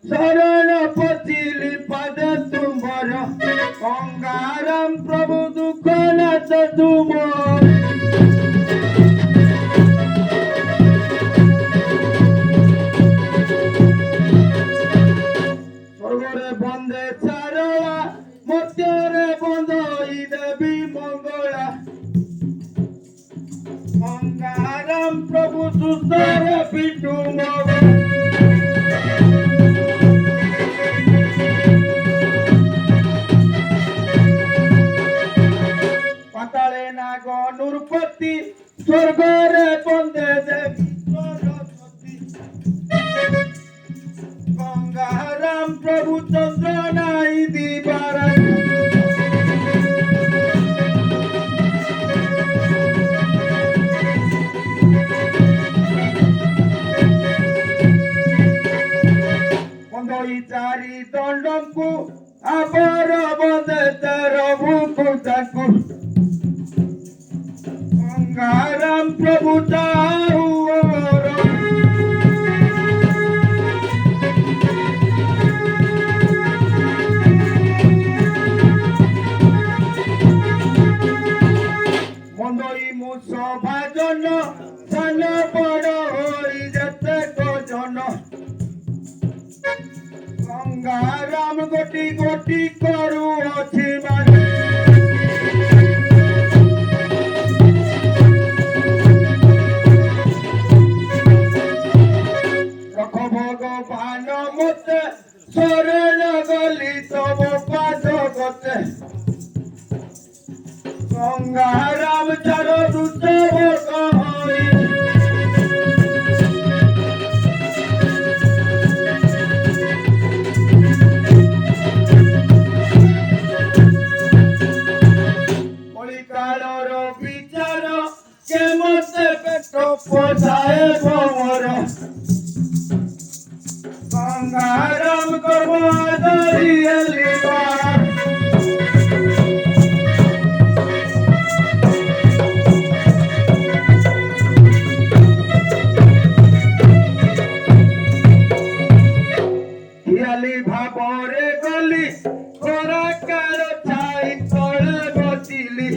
शरण पचिली पद तुमर गंगाराम प्रभु दुख नाथ तुम स्वर्गरे बंदे चारला मध्यरे बंद देवी मंगला गंगाराम प्रभु सुस्तर पिटु नूरपति स्वर्गरे बंदे देवी सरस्वती गंगाराम प्रभु चंद्र नाई दीवार बंदई चारि दंड को आबर बंदे तेर भूकु ताकू गंगाराम प्रभु चाहु मंदई मुस भाजन सान बड़ होई जते जन गंगाराम गोटी गोटी करू अछि मान शरण गली तब पाद गते गंगाराम चर दूत कालर विचार के मते पेट पोसाए भवर गंगाराम कर्माधारी भावरे गली खराकार छाई तले बचिली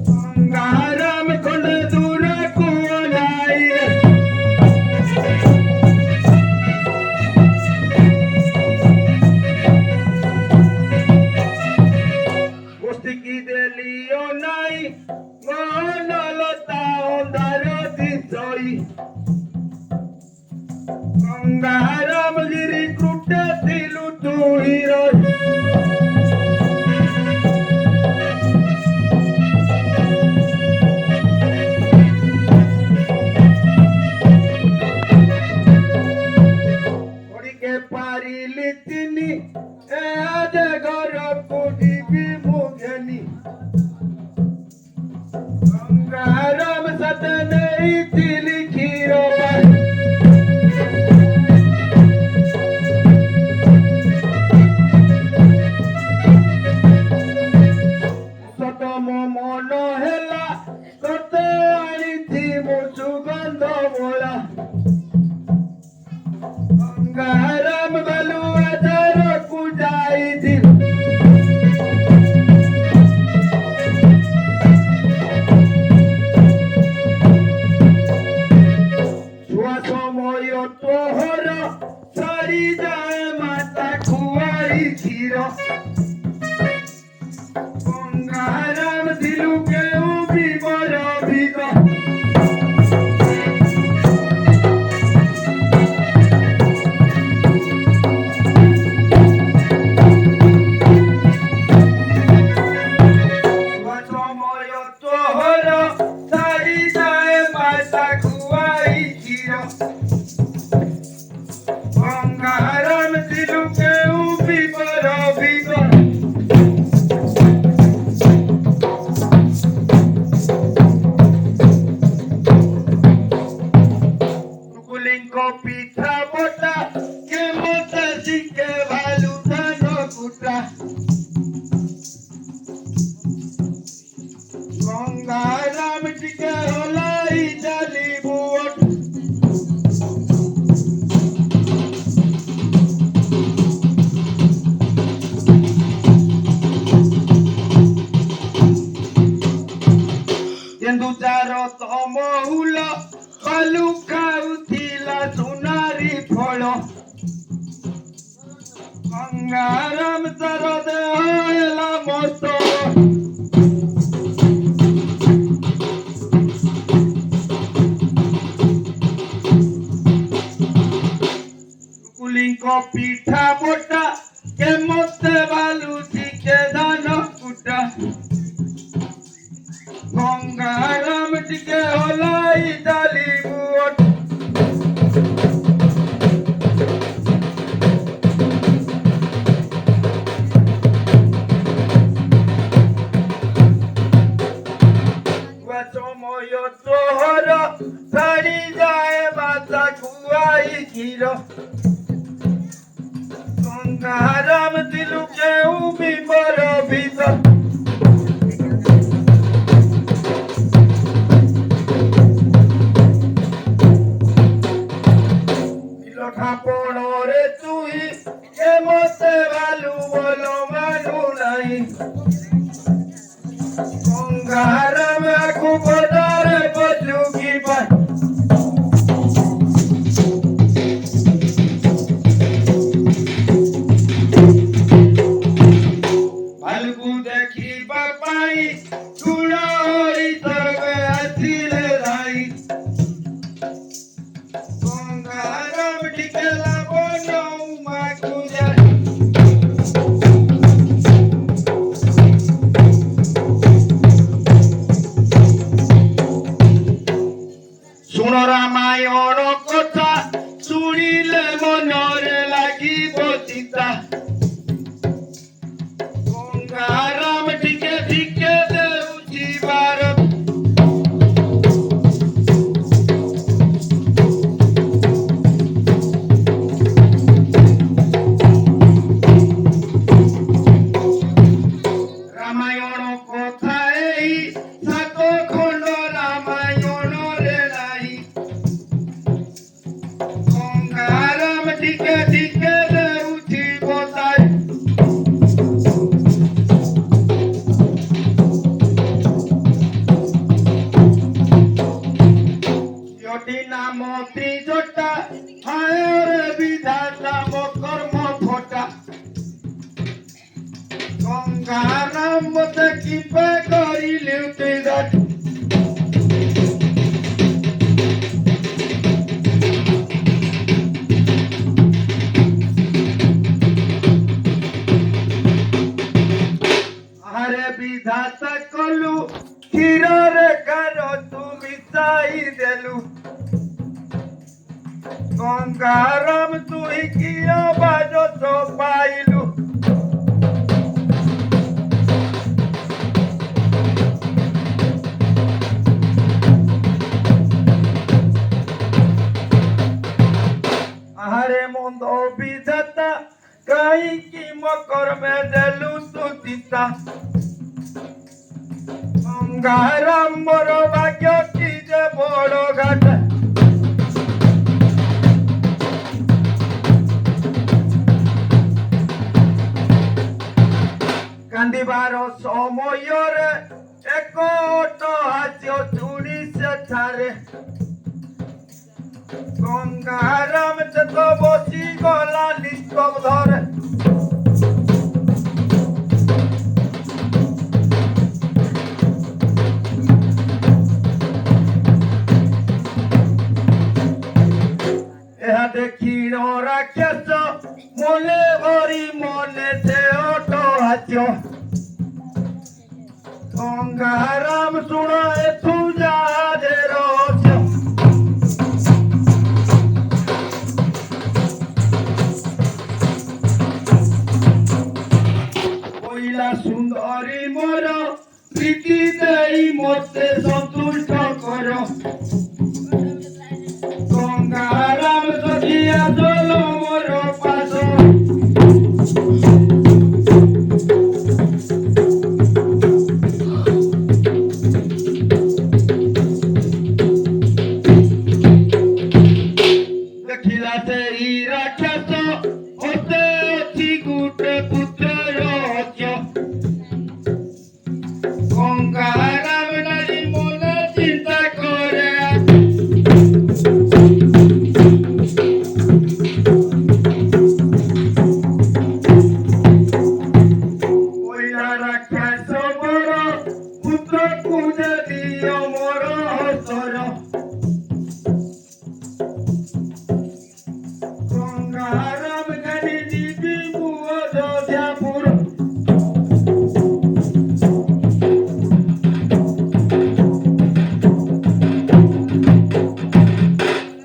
गंगाराम खंड दूर को लाई की देलियो नाई मनलता अंधार दिसई गंगाराम गिरी क्रुटे दिलु तुही रही के पारिली तिनी आज घर कोठी मुगनी गंगाराम सत नहीं तिली खीरो सतम मन हेला सत आनी मु सुगंध बोला गंगाराम गलु आधार को जाई दिल କେନ୍ଦୁଚାର ତମହୁଲ ବାଲୁ ଖାଉଥିଲା ସୁନାରୀ ଫଳ ଗଙ୍ଗାରାମ ତାର ଦେହ ହେଲା ମସ୍ତର କୁଲିଙ୍କ ପିଠା ବୋଟା କେ ମତେ ବାଲୁଛି କେ ଧାନ କୁଟା ଗଙ୍ଗାରାମ ଟିକେ ହଲାଇ ଡାଲି ଗୁଟ ସମୟ ତୋହର ଛାଡ଼ି ଯାଏ ବାତା ଖୁଆଇ କ୍ଷୀର ଗଙ୍ଗାରାମ ଦିଲୁ କେଉଁ ବିମର ଭିତର ଠାପଣରେ ତୁଇ କେ ମତେ ବାଲୁ ବୋଲ ମାନୁ ନାହିଁ ଗଙ୍ଗାରାମ ଆକୁ ବଦାରେ ବଜୁ କି ଭାଲୁକୁ ଦେଖିବା ପାଇଁ ଚୂଳ ହୋଇ ସର୍ବେ ଆସିଲେ ଧାଇ ଗଙ୍ଗାରାମ ଟିକେ ଲାବଣ୍ୟ ଉମାକୁ ଯାଏ ଶୁଣ ରାମାୟଣ କଥା ଶୁଣିଲେ ମନରେ ଲାଗିବ ଚିତା ଗଙ୍ଗାରାମ ଟିକେ ଟିକେ ଦେଉଛି ବାର ରାମାୟଣ କଥା ଏଇ ସାତ ଖଣ୍ଡ ରାମାୟଣରେ ନାହିଁ ଗଙ୍ଗାରାମ ଟିକେ ଟିକେ ଦେଉଛି ବତାଇ ଝିଅଟି ନାମ ତ୍ରିଜଟା ହାୟରେ ବିଧାତା ମୋ କର୍ମ ଫଟା ଗଙ୍ଗାରାମ ମତେ କିପେ କରିଲି ତ୍ରିଜଟ ଆରେ ବିଧାତା କଲୁ କ୍ଷୀରରେ କାର ତୁ ମିଶାଇ ଦେଲୁ ଗଙ୍ଗାରାମ ତୁଇ କିଏ ବାଜ ପାଇଲୁ ଆରେ ମନ୍ଦ ବିଧାତା କାହିଁକି ମକରମେ ଦେଲୁ ତୁ ଚିତା ଗଙ୍ଗାରାମ ମୋର ଭାଗ୍ୟ କି ଯେ ବଡ଼ ଘାଟ କାନ୍ଦିବାର ସମୟରେ ଏକ ଅଟ୍ଟହାସ୍ୟ ଶୁଣି ସେଠାରେ ଗଙ୍ଗାରାମ ଚେତ ବସିଗଲା ନିସ୍ତବ୍ଧରେ ଏହା ଦେଖିଣ ରାକ୍ଷସ ମନେ ଭରି ମନେ ସେ ଅଟ୍ଟହାସ୍ୟ ଗଙ୍ଗାରାମ ଶୁଣ ଏଥୁ ଯାହା ରହସ୍ୟ କହିଲା ସୁନ୍ଦରୀ ମୋର ପ୍ରୀତି ଦେଇ ମୋତେ ସନ୍ତୁଷ୍ଟ କର ଗଙ୍ଗାରାମ ସଖିଆ ଚଲ ମୋର ପାଶ ଦେଖିଲା ସେଇ ରାକ୍ଷସ ମୋତେ ଅଛି ଗୋଟେ ପୁତ୍ର ରହସ୍ୟ ଗଙ୍ଗାରାମ ନାରୀ ମନେ ପୁତ୍ରକୁ ଯେ ଦିଅ ମୋର ହସ୍ତର ଗଙ୍ଗାରାମ ଗାଡ଼ି ଯିବି ମୁଁ ଅଯୋଧ୍ୟାପୁର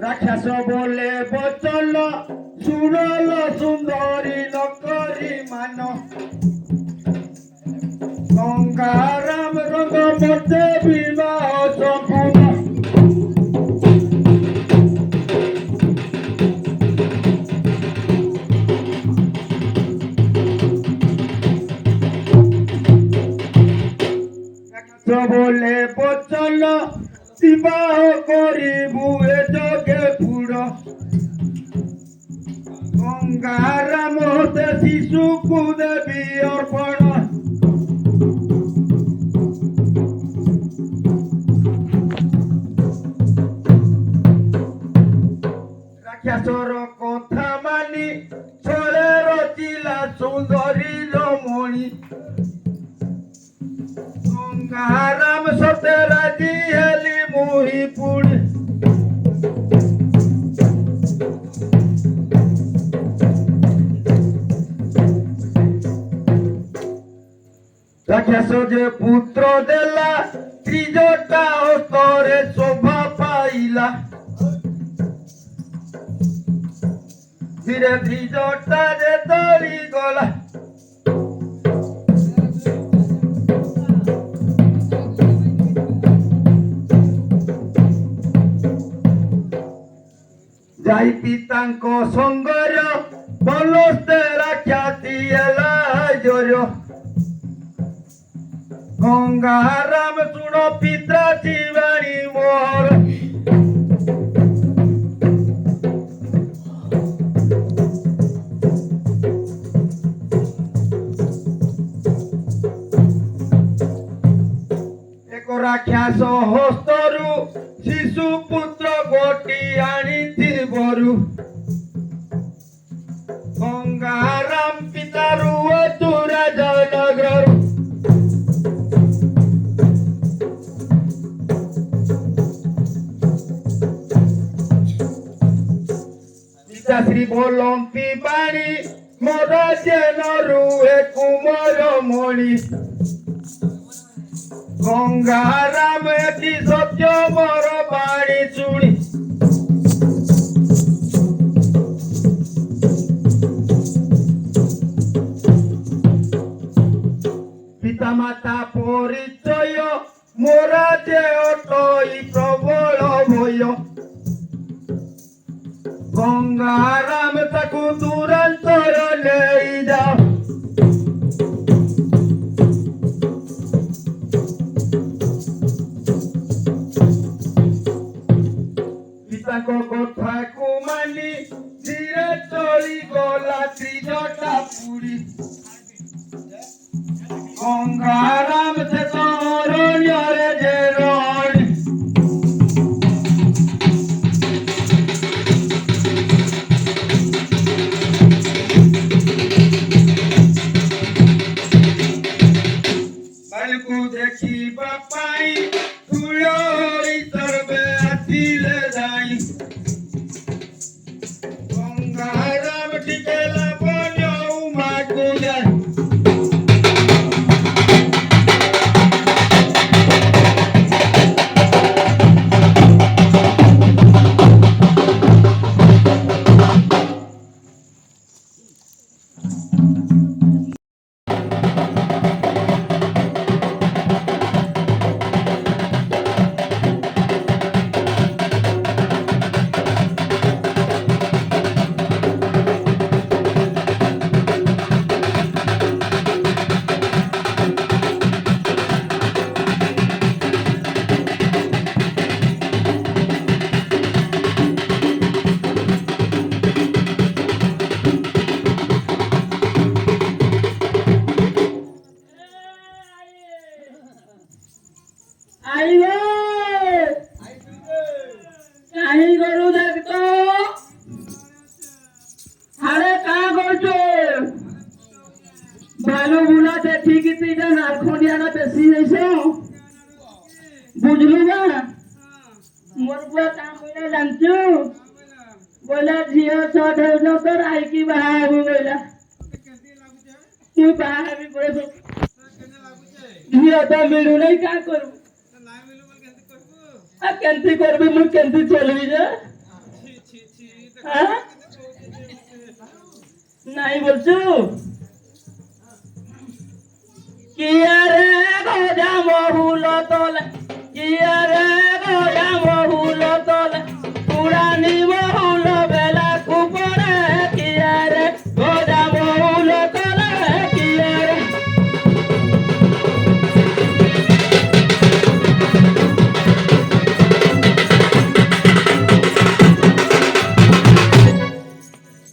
ରାକ୍ଷସ ବୋଲେ ବଚନ ଶୁଣଲ ସୁନ୍ଦରୀ ନକରି ମାନ ଗଙ୍ଗାରାମ ରଙ୍ଗ ମତେ ବିବାହ ସମ୍ପୂର୍ଣ୍ଣ ବୋଲେ ବଚନ ବିବାହ କରିବୁ ଏ ଜଗେ ପୁର ଗଙ୍ଗାରାମ ହତେ ଶିଶୁକୁ ଦେବି ଅର୍ପଣ ରାକ୍ଷସର କଥା ମାନି ଛଳେ ରଚିଲା ସୁନ୍ଦରୀ ରମଣୀ ଗଙ୍ଗାରାମ ସତେ ରାଜି ହେଲି ମୁହିଁ ପୁଣି ରାକ୍ଷସ ଯେ ପୁତ୍ର ଦେଲା ତ୍ରିଜଟା ହସ୍ତରେ ଶୋଭା ପାଇଲା ଧୀରେ ତ୍ରିଜଟା ଯେ ଧରି ଗଲା ଯାଇ ପିତାଙ୍କ ସଙ୍ଗର ବଲସ୍ତେ ରାକ୍ଷାତି ହେଲା ଜୋର ଗଙ୍ଗାରାମ ଶୁଣ ପିତା ଶିବାଣୀ ମୋହର ଏକ ରାକ୍ଷସ ହସ୍ତରୁ ଶିଶୁ ପୁତ୍ର ଗୋଟି ଆଣିଥିବରୁ ଗଙ୍ଗାରାମ ପିତାରୁ ଅତୁରା ଜନଗରୁ ଶ୍ରୀ ବୋଲନ୍ତି ବାଣୀ ମୋର ଜେନରୁ ଏ କୁମର ମଣି ଗଙ୍ଗାରାମ ଏଠି ସତ୍ୟ ମୋର ବାଣୀ ଶୁଣି ପିତା ମାତା ପରିଚୟ ମୋର ଯେ ଅଟଇ ପ୍ରବଳ ଭୟ ଗଙ୍ଗାରାମ ତାକୁ ତୁରନ୍ତର ନେଇଯାଅ ପିତାଙ୍କ କଥାକୁ ମାନି ଧୀରେ ଚଳିଗଲା ତ୍ରିଜଟା ପୁରୀ ଗଙ୍ଗାରାମ ସେ ଅରଣ୍ୟରେ ଯେ ରଣି ଦେଖିବା ପାଇଁ ତୁଳ ସର୍ବେ ଆସିଲେ ଯାଇ ଗଙ୍ଗାରାମ ଟିକେ ଲାଭ ଉମାକୁ ଯାଇ ভালো বুলাতে ঠিকই তুই না খন্ডিয়াটা বেশি হয়েছে बुझलू बा मोर बुआ काम होइला जानचू बोला झियो छठ हो तो राई की बहाबू बोला तू बहाबी बोले झियो तो मिलू नहीं का करू आ केंती करबी मु केंती चलबी जे हां नहीं बोलचू किया रे गोजा बहुल तोले किया रे गोजा बहुल तोले पुरानी बहुल बेला कुपरे किया रे गोजा बहुल तोले किया रे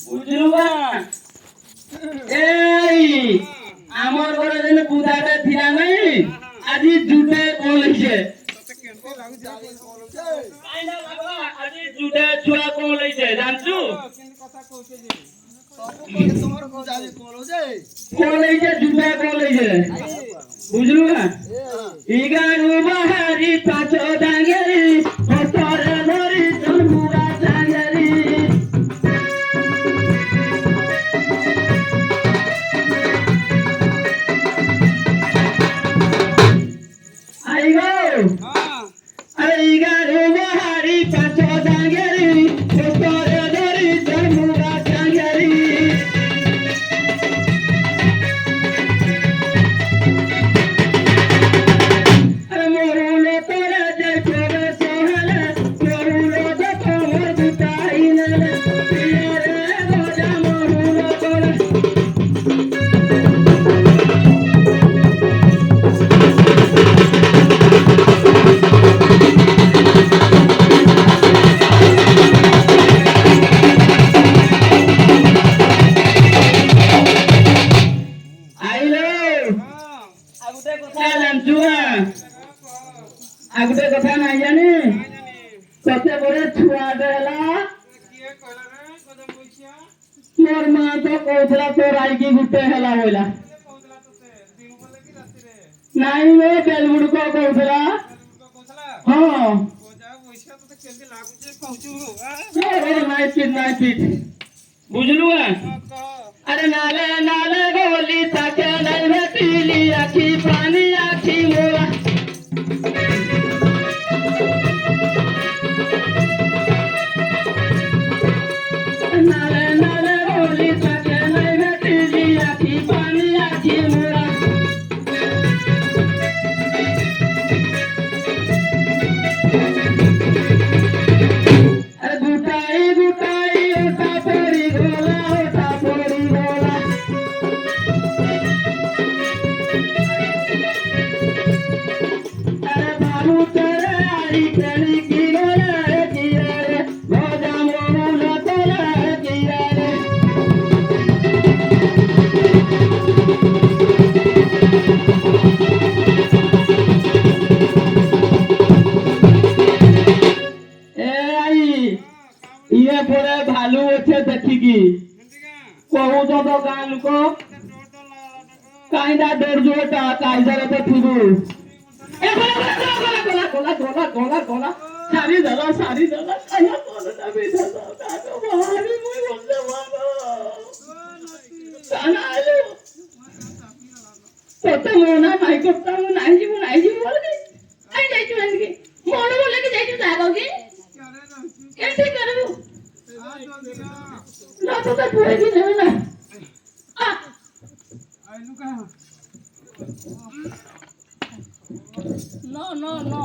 बुझलुआ এই আমার ঘরে যেন বুধাটা থিয়া নাই আজি জুটে কোলেছে আইনা বাবা আজি জুটে ছুয়া কোলেছে জানছু তোমার বুঝালে কোলেছে জুটে কোলেছে বুঝলু না ইগারু বাহারি পাছো ডাঙ্গেরি হতরে ধরি জন্মুরা ডাঙ্গেরি आगुटे कथा नहीं जानी सबसे बड़े छुआ देला मोर मां तो कोथला तो राई की गुटे हला बोला नहीं वे बेलगुड़ को कोथला हां नहीं पीठ बुझलू अरे नाले नाले गोली ताके नहीं भेटीली आखी पानी आखी मोरा नाले नाले गोली ताके नहीं भेटीली आखी पानी आखी मोरा गुटाई गुटाई ओटा पोरी गोला ओटा पोरी गोला अरे बाबू तेरे आई तेरी की गोला रे किया रे भोजा मोहला तोला किया रे ये परे भालू अच्छे देखिकी कहू तो गाँ लोक कहीं डर जोटा कायदार तो थिबू गोला गोला गोला गोला गोला सारी दला कया कोलटा बेटा काको बाहरी मुई बोलते बाबा आलो तो मोना माई करता हूं नहीं जी बोल के आई जाई छु के मोन बोले के जाई छु जागोगे कैसे करू ना तो पूरे भी नहीं ना आ नो